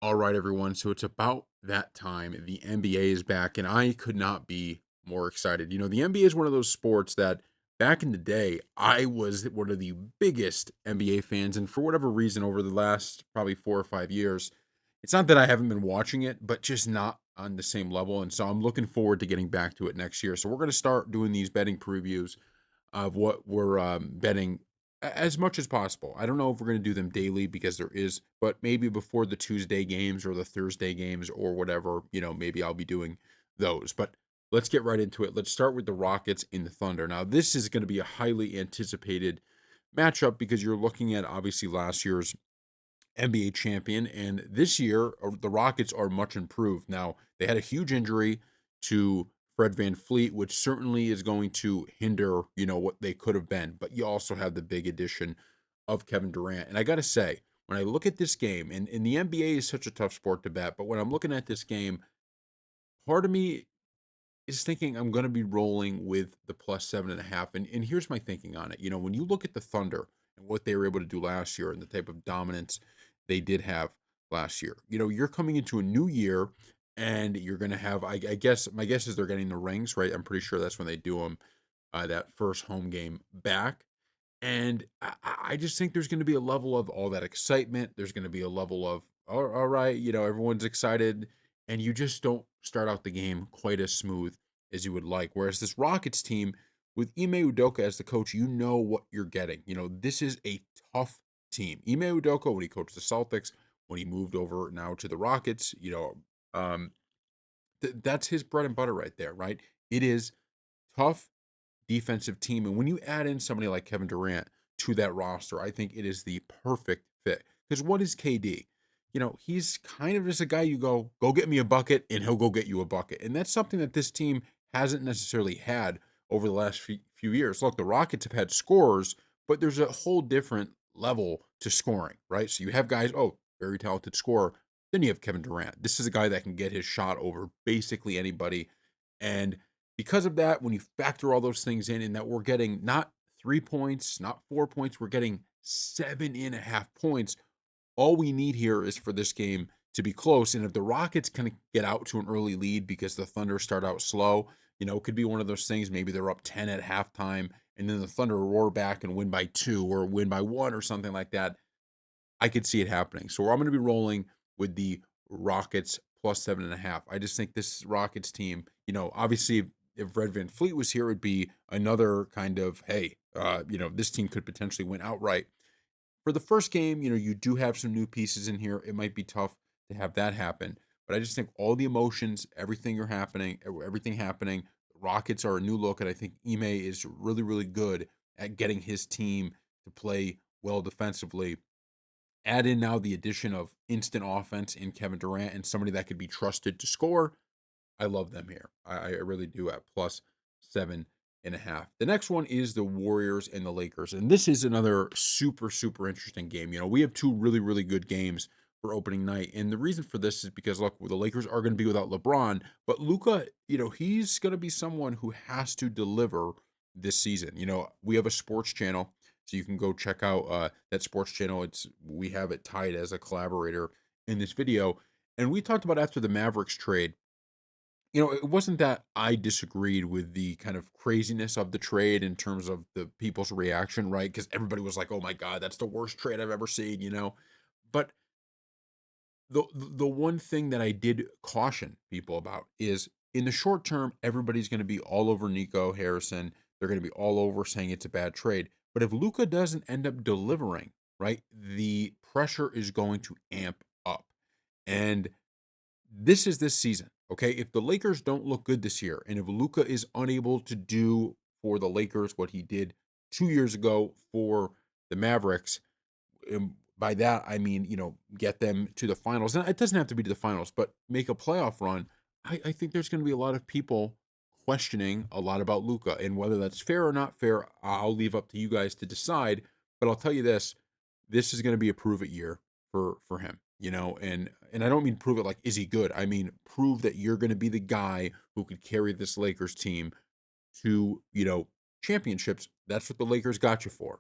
All right, everyone. So it's about that time. The NBA is back, and I could not be more excited. The NBA is one of those sports that back in the day, I was one of the biggest NBA fans. And for whatever reason, over the last probably 4 or 5 years, it's not that I haven't been watching it, but just not on the same level. And so I'm looking forward to getting back to it next year. So we're going to start doing these betting previews of what we're betting as much as possible. I don't know if we're going to do them daily because there is, but maybe before the Tuesday games or the Thursday games or whatever, maybe I'll be doing those. But let's get right into it. Let's start with the Rockets in the Thunder. Now, this is going to be a highly anticipated matchup because you're looking at obviously last year's NBA champion. And this year, the Rockets are much improved. Now, they had a huge injury to Fred Van Fleet, which certainly is going to hinder, what they could have been. But you also have the big addition of Kevin Durant. And I got to say, when I look at this game, and the NBA is such a tough sport to bet, but when I'm looking at this game, part of me is thinking I'm going to be rolling with the plus 7.5. And here's my thinking on it. When you look at the Thunder and what they were able to do last year and the type of dominance they did have last year, you're coming into a new year and you're going to have, I guess, my guess is they're getting the rings, right? I'm pretty sure that's when they do them, that first home game back. And I just think there's going to be a level of all that excitement. There's going to be a level of, all right, everyone's excited. And you just don't start out the game quite as smooth as you would like. Whereas this Rockets team, with Ime Udoka as the coach, you know what you're getting. This is a tough team. Ime Udoka, when he coached the Celtics, when he moved over now to the Rockets, that's his bread and butter right there, right? It is tough defensive team. And when you add in somebody like Kevin Durant to that roster, I think it is the perfect fit. Because what is KD? He's kind of just a guy you go get me a bucket, and he'll go get you a bucket. And that's something that this team hasn't necessarily had over the last few years. Look, the Rockets have had scorers, but there's a whole different level to scoring, right? So you have guys, very talented scorer. Then you have Kevin Durant. This is a guy that can get his shot over basically anybody. And because of that, when you factor all those things in, and that we're getting not 3 points, not 4 points, we're getting 7.5 points. All we need here is for this game to be close. And if the Rockets can get out to an early lead because the Thunder start out slow, it could be one of those things. Maybe they're up 10 at halftime, and then the Thunder roar back and win by two or win by one or something like that. I could see it happening. So I'm going to be rolling with the Rockets plus 7.5. I just think this Rockets team, obviously if Red Van Fleet was here, it'd be another kind of, hey, this team could potentially win outright. For the first game, you do have some new pieces in here. It might be tough to have that happen, but I just think all the emotions, everything happening, Rockets are a new look, and I think Ime is really, really good at getting his team to play well defensively. Add in now the addition of instant offense in Kevin Durant and somebody that could be trusted to score. I love them here. I really do at plus 7.5. The next one is the Warriors and the Lakers. And this is another super, super interesting game. We have two really, really good games for opening night. And the reason for this is because, look, the Lakers are going to be without LeBron, but Luca, he's going to be someone who has to deliver this season. We have a sports channel, so you can go check out that sports channel. We have it tied as a collaborator in this video. And we talked about after the Mavericks trade, it wasn't that I disagreed with the kind of craziness of the trade in terms of the people's reaction, right? Because everybody was like, "Oh my god, that's the worst trade I've ever seen." But the one thing that I did caution people about is in the short term, everybody's going to be all over Nico Harrison. They're going to be all over saying it's a bad trade. But if Luca doesn't end up delivering, right, the pressure is going to amp up. And this season, okay? If the Lakers don't look good this year, and if Luka is unable to do for the Lakers what he did 2 years ago for the Mavericks, and by that I mean, get them to the finals. And it doesn't have to be to the finals, but make a playoff run. I think there's going to be a lot of people questioning a lot about Luka, and whether that's fair or not fair, I'll leave up to you guys to decide. But I'll tell you this is going to be a prove it year for him, and I don't mean prove it like is he good? I mean prove that you're going to be the guy who could carry this Lakers team to, championships. That's what the Lakers got you for.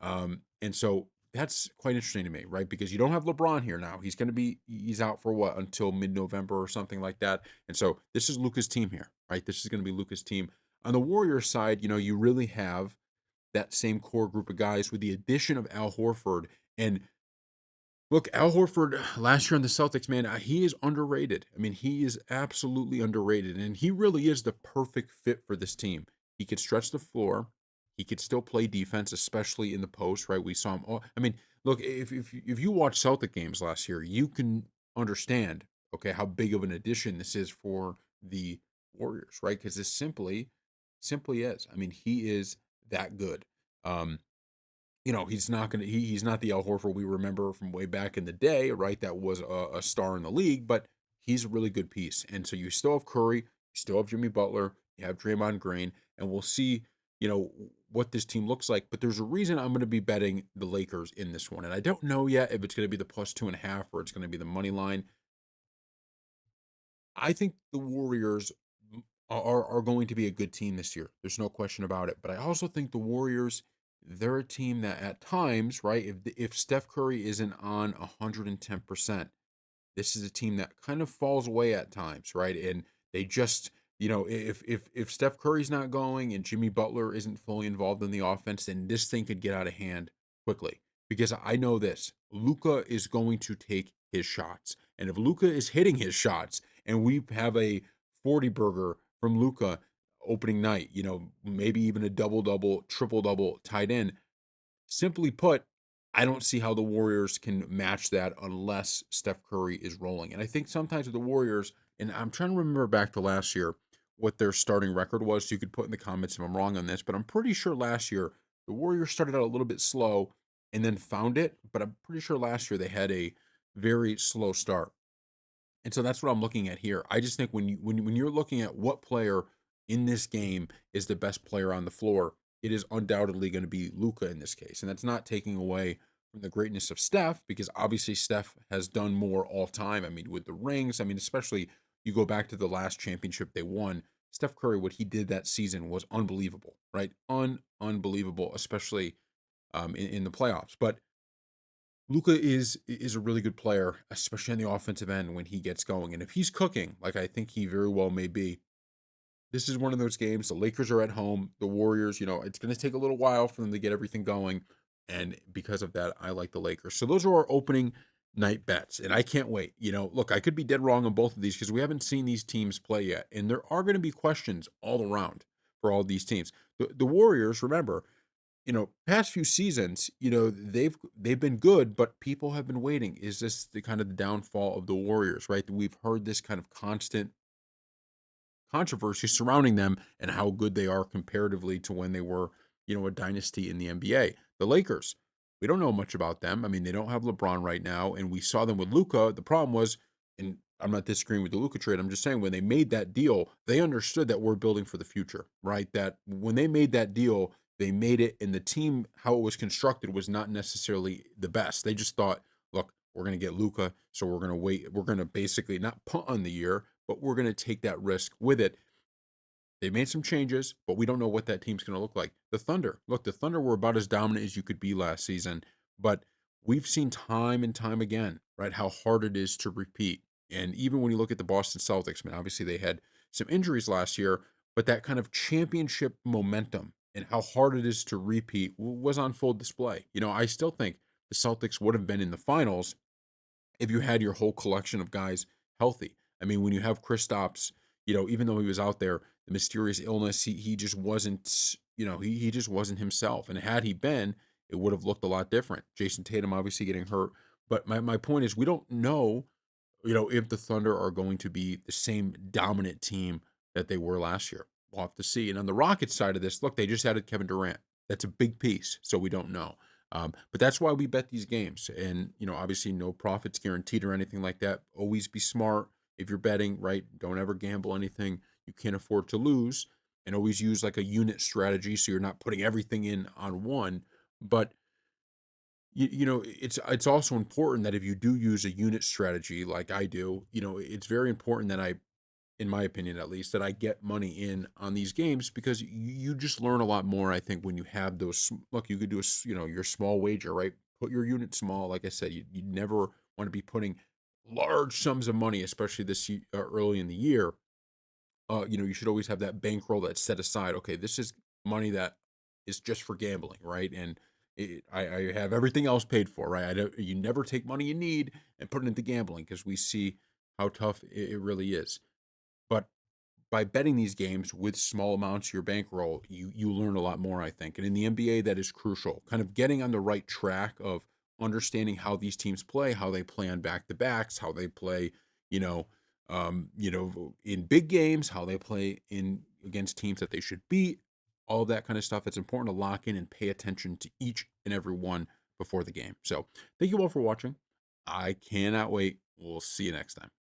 And so that's quite interesting to me, right? Because you don't have LeBron here now. He's out for what, until mid-November or something like that. And so this is Luka's team here, right? This is going to be Luka's team. On the Warriors side, you really have that same core group of guys with the addition of Al Horford. And look, Al Horford last year on the Celtics, man, he is underrated. I mean, he is absolutely underrated, and he really is the perfect fit for this team. He could stretch the floor. He could still play defense, especially in the post, right? We saw him. I mean, look, if you watch Celtic games last year, you can understand, okay, how big of an addition this is for the Warriors, right? Because this simply is. I mean, he is that good. Um, he's not the Al Horford we remember from way back in the day, right? That was a star in the league, but he's a really good piece. And so you still have Curry, you still have Jimmy Butler, you have Draymond Green, and we'll see, what this team looks like. But there's a reason I'm going to be betting the Lakers in this one. And I don't know yet if it's going to be the plus 2.5 or it's going to be the money line. I think the Warriors are going to be a good team this year. There's no question about it. But I also think the Warriors, they're a team that at times, right, if Steph Curry isn't on 110%, this is a team that kind of falls away at times, right? And they just, if Steph Curry's not going and Jimmy Butler isn't fully involved in the offense, then this thing could get out of hand quickly. Because I know this, Luca is going to take his shots. And if Luca is hitting his shots and we have a 40 burger from Luca opening night, maybe even a double double, triple double tied in, simply put, I don't see how the Warriors can match that unless Steph Curry is rolling. And I think sometimes with the Warriors, and I'm trying to remember back to last year what their starting record was. So you could put in the comments if I'm wrong on this, but I'm pretty sure last year the Warriors started out a little bit slow and then found it. But I'm pretty sure last year they had a very slow start. And so that's what I'm looking at here. I just think when you're looking at what player in this game is the best player on the floor, it is undoubtedly going to be Luca in this case. And that's not taking away from the greatness of Steph, because obviously Steph has done more all time. I mean, with the rings, I mean, especially you go back to the last championship they won. Steph Curry, what he did that season was unbelievable, right? Unbelievable, especially in the playoffs. But Luca is a really good player, especially on the offensive end when he gets going. And if he's cooking, like I think he very well may be, this is one of those games. The Lakers are at home. The Warriors, it's going to take a little while for them to get everything going. And because of that, I like the Lakers. So those are our opening night bets. And I can't wait. Look, I could be dead wrong on both of these because we haven't seen these teams play yet. And there are going to be questions all around for all these teams. The Warriors, remember, past few seasons, they've been good, but people have been waiting. Is this the kind of the downfall of the Warriors, right? We've heard this kind of constant controversy surrounding them and how good they are comparatively to when they were, a dynasty in the NBA. The Lakers, we don't know much about them. I mean, they don't have LeBron right now, and we saw them with Luca. The problem was, and I'm not disagreeing with the Luca trade. I'm just saying when they made that deal, they understood that we're building for the future, right? That when they made that deal, they made it, and the team, how it was constructed, was not necessarily the best. They just thought, look, we're going to get Luca, so we're going to wait. We're going to basically not punt on the year, but we're going to take that risk with it. They made some changes, but we don't know what that team's going to look like. The Thunder, look, the Thunder were about as dominant as you could be last season, but we've seen time and time again, right, how hard it is to repeat. And even when you look at the Boston Celtics, man, obviously they had some injuries last year, but that kind of championship momentum and how hard it is to repeat was on full display. I still think the Celtics would have been in the finals if you had your whole collection of guys healthy. I mean, when you have Kristaps, even though he was out there, the mysterious illness, he just wasn't, he just wasn't himself. And had he been, it would have looked a lot different. Jason Tatum obviously getting hurt. But my point is, we don't know, if the Thunder are going to be the same dominant team that they were last year. We'll have to see. And on the Rockets side of this, look, they just added Kevin Durant. That's a big piece, so we don't know. But that's why we bet these games. And, obviously no profits guaranteed or anything like that. Always be smart if you're betting, right? Don't ever gamble anything you can't afford to lose. And always use like a unit strategy so you're not putting everything in on one. But it's also important that if you do use a unit strategy like I do, it's very important that I, in my opinion at least, that I get money in on these games because you just learn a lot more. I think when you have those, look, you could do your small wager, right? put your unit small. Like I said, you never want to be putting large sums of money, especially early in the year. You should always have that bankroll that's set aside. Okay, this is money that is just for gambling, right? And I have everything else paid for, right? You never take money you need and put it into gambling because we see how tough it really is. But by betting these games with small amounts of your bankroll, you learn a lot more, I think. And in the NBA, that is crucial. Kind of getting on the right track of understanding how these teams play, how they play on back to backs, how they play, you know, in big games, how they play in against teams that they should beat, all of that kind of stuff. It's important to lock in and pay attention to each and every one before the game. So thank you all for watching. I cannot wait. We'll see you next time.